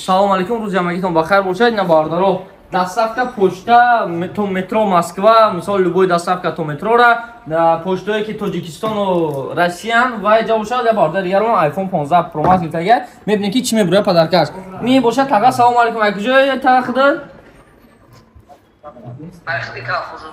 салом алейкум, рӯзи ҳамагитон бахайр бошад. Ина бардаро доставка почта метро Москва, мисол любой доставка то метрора, почтое ки Тоҷикистону Россиян ва ҷа бошад. Я бардар дигарон iPhone 15 Pro Max гирифтага. Мебинем ки чӣ мебурад падаркаш. Ми бошад тага салом алейкум, ай куҷои тахда?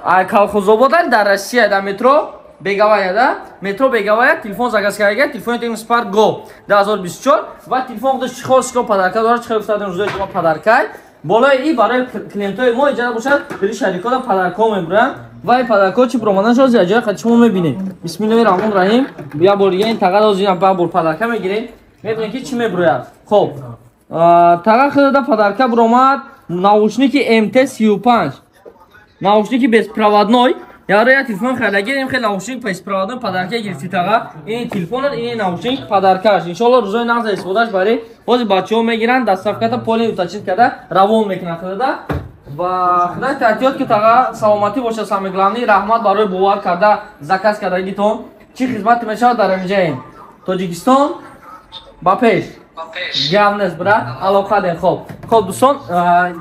Ай Колхозобод дар Россия дар метро Беговая, да? Метро Беговая, телефон заказ кардага, телефони Technospark Go 2024 ва телефон худаш чӣ хосико падарка дорад, чӣ хосико рӯзои ҷума падаркай. Болои и барои клиентои мо иҷода бошад, бери шарикота падарко мебуранд ва ин падарко чӣ промадан шоз я ҷои хати шумо мебинед. Бисмиллаҳир роҳмонир роҳим. Я бор дига ин тага дозина ба бор падарка мегирем. Мебинед ки чӣ мебурад. Хоб. Тага худада падарка буромад наушники MT35. Наушники беспроводной. Яро я телефон халагирем, хел наушник беспроводной падарка гирифти тага. Ин телефон, ин наушник падаркаш. Иншалло рӯзои нағз истифодаш барои ҳозир бачаҳо мегиранд, доставката поле утачин карда равон мекунад худада. Ва худай таҳтиёт ки тага саломатӣ бошад, самое главное раҳмат барои бовар карда заказ кардагитон. Чӣ хизмат мешавад дар инҷаем? Тоҷикистон ба пеш. Гап нест брат, алоқа ден. Хоб. Хоб дӯстон,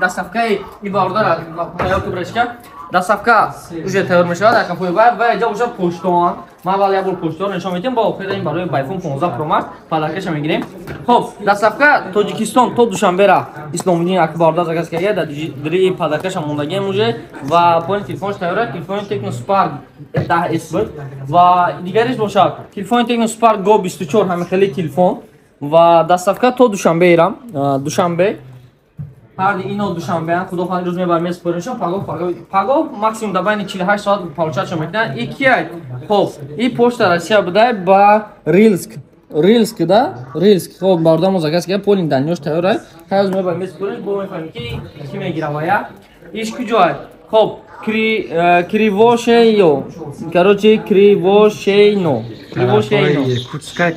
доставкаи ибордора тайёр кубрашка. Доставка уже тайёр мешавад дар кафои бай ва ҷа бошад поштон. Ма вале я бор поштон нишон медиҳам, ба охирин барои iPhone 15 Pro Max падаркаша мегирем. Хоб, доставка Тоҷикистон то Душанбера Исломиддин Акбарда заказ кардага, дар дири падаркаша мондагем уже ва полни телефонш тайёра, телефони Technospark 10S ва дигариш бошад. Телефони Technospark Go 24 ҳамин хели телефон ва доставка то Душанбе ирам. Душанбе ҳар ино Душанбе, худо хоҳад рӯз мебарам месупоришам, паго максимум дар байни 48 соат получатшо мекунад. И кияй? Хоб, и почта Россия будай ба Рилск. Рилск, да? Рилск. Хоб, бардамо заказ кардем, полин данёш тайёрай. Ҳар рӯз мебарам месупориш, бо мефаҳмем ки ки мегиравая. Иш куҷоай? Хоб, Кривошейно. Короче, Кривошейно. Кривошейно.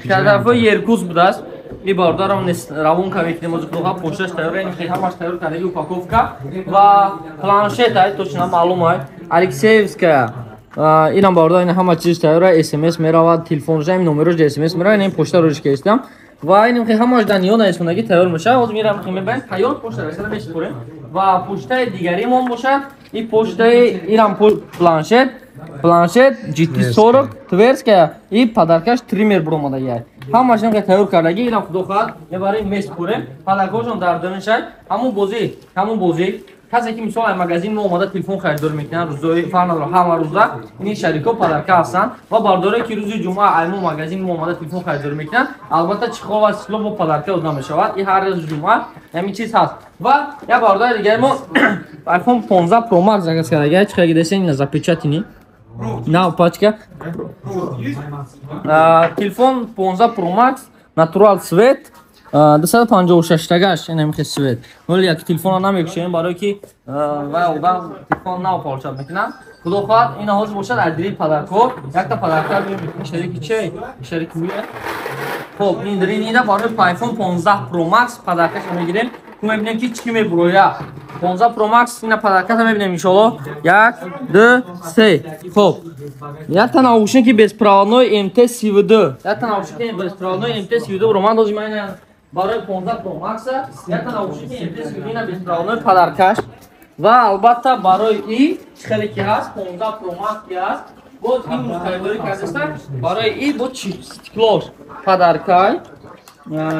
Тарафои Иркутск будааст. И бардарам равон кавекидем озу худоха пошташ тайёра, ин ҳамаш тайёр кардаги упаковка ва планшет ай точно маълум ай Алексеевская. Инам бардар ин ҳама чиз тайёра, SMS меравад, телефонша ин номерош SMS меравад, ин почта рӯш кестам ва ин ҳамаш даниё наисонаги тайёр мешавад. Ҳозир мирам мебарем тайёр почта расида месупорем ва почтаи дигаримон бошад. И почтаи ирам планшет GT40 Тверская и падаркаш тример буромадаги. Ҳамаш ин тайёр кардаги ирам худо хоҳад мебарем месупорем. Падаркашон дар донишай ҳамун бозӣ касе ки мисол магазин мо омада телефон харидор мекунад, рӯзои фарнадро ҳама рӯза ин шарико падарка ҳастанд ва бардоре ки рӯзи ҷумъа аймон магазин мо омада телефон харидор мекунад, албатта чихол ва сикло бо падарка озда мешавад. И ҳар рӯзи ҷумъа ҳамин чиз ҳаст. Ва я бардори дигари мо iPhone 15 Pro Max заказ кардаги, чихаги десен запечатини на пачка. Телефон 15 Pro Max Natural цвет 256 тагаш, ин ҳамин свет. Вале як телефона намекушем барои ки ва одам телефон наполшад мекунад. Худо хоҳад ин ҳозир бошад аз дири падарко, якта падарка мекунад шарики чай, шарики буя. Хоб, ин дири ида барои iPhone 15 Pro Max падаркаша мегирем. Мебинем ки чӣ мебурояд. 15 Pro Max ина падаркаша мебинем иншалло. 1 2 3. Хоб. Якта наушники беспроводной MT32. Якта наушники беспроводной MT32 буромад ҳозир ман барои 15 Pro Max якта наушники MT32 беспроводной падаркаш ва албатта барои и хеле ки ҳаст 15 Pro Max ки ҳаст. Бо ин мустақбали кардастан барои и бо стеклош падаркай.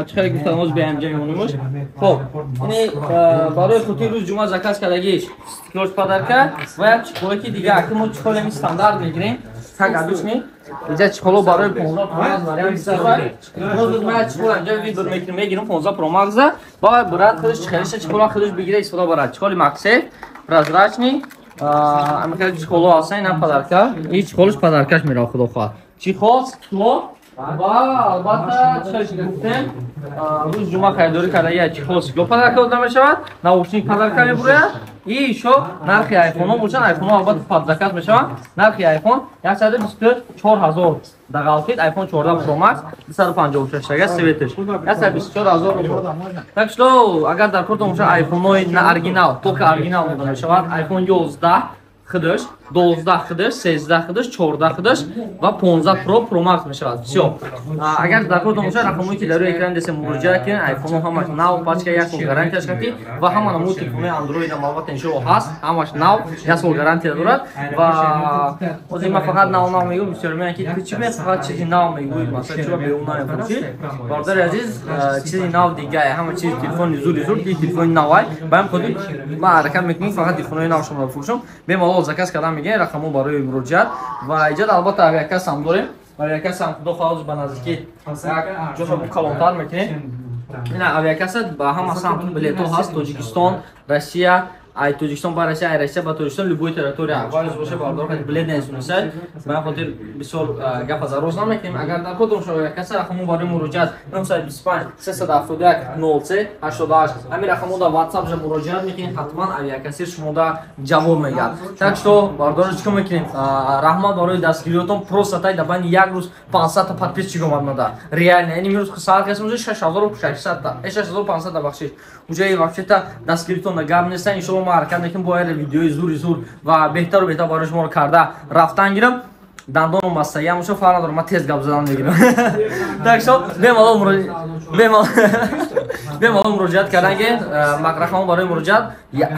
Чихеле гуфтам оз беамҷа мемонемуш. Хоб, ин барои худи рӯз ҷумъа заказ кардагиш стеклош падарка ва як чихоле ки дига аки мо чихоле ми стандарт мегирем. Так адушни иҷа чихоло барои 15 Pro Max вариант бисар. Рӯз ма чихол анҷа видео мегирем 15 Pro Max ва брат худаш чихелиша чихола худаш бигира истифода барад. Чихоли Maxxef прозрачный амихел чихоло ҳастан ина падарка. И чихолаш падаркаш меравад худо хоҳад. Чихол стекло ва албатта чихелиш гуфтем рӯз ҷумъа харидорӣ кардаги чихол стекло падарка дода мешавад, наушник падарка мебурояд. И ишо нархи айфонҳо бошад, айфонҳо албатта падзаказ мешаванд. Нархи айфон 124000 дагалфит, iPhone 14 Pro Max 256 тага светиш 124000. Так что агар дар кортон бошад айфонҳои на оригинал, тока оригинал дода мешавад, iPhone 11 худаш 12 qidish, 13 qidish, 14 qidish va 15 Pro Pro Max мешавад. Всё. Агар закотон боша рақамои ки дар рӯи экран десем муроҷиат кунед. iPhone ҳамаш нав пачка 1 сол гарантияш кардӣ ва ҳама намуди телефони Android ҳам албатта иншоалло ҳаст. Ҳамаш нав 1 сол гарантия дорад ва озин ма фақат нав мегӯям. Бисёр мегӯянд ки чӣ ме фақат чизи нав мегӯӣ, масалан чӣ беун намефурӯшӣ. Бародари азиз, чизи нав дигае, ҳама чизи телефони зури зур, ки телефони навай. Ба ҳам ходи ма ҳаракат мекунем фақат телефони нав шумо мефурӯшам. Бемалол заказ кардан мегӯянд рақамҳо барои муроҷиат ва иҷод албатта авиакасса ҳам дорем. Авиакасса ҳам худо хоҳад ба наздикӣ ҷошо калонтар мекунем. Ина авиакасса ба ҳама самт билетҳо ҳаст. Тоҷикистон, Россия, ай Тоҷикистон ба Россия, ай Россия ба Тоҷикистон, любой территория. Вайс боша бардор кад билет несунисад. Ба хотир бисёр гапа зароз намекунем. Агар дар кодом шо авиакасса рақамҳо барои муроҷиат 925 371 03 88. Ҳамин рақамҳо дар WhatsApp ҷа муроҷиат мекунед, ҳатман авиакассир шумо да ҷавоб мегӯяд. Так што бардор чӣ мекунем? Раҳмат барои дастгириётон просто тай дар байни як рӯз 500 та подписчик омадмада. Реально, яъни мирӯз саат касам 6600 та, 6500 та бахшиш. Уҷаи вообще-то дастгириётон да гап неста. Иншоалло ма ҳаракат мекунем бо видеои зури зур ва беҳтару беҳтар барои шумо карда рафтан гирам. Дандону мастагиам шо фарқ надорад, ма тез гап задан мегирам. Так што бемалол муроҷиат карданге рақамҳо барои муроҷиат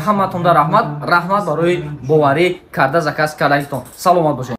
ҳаматонда раҳмат барои боварӣ карда заказ кардагитон. Саломат бошед.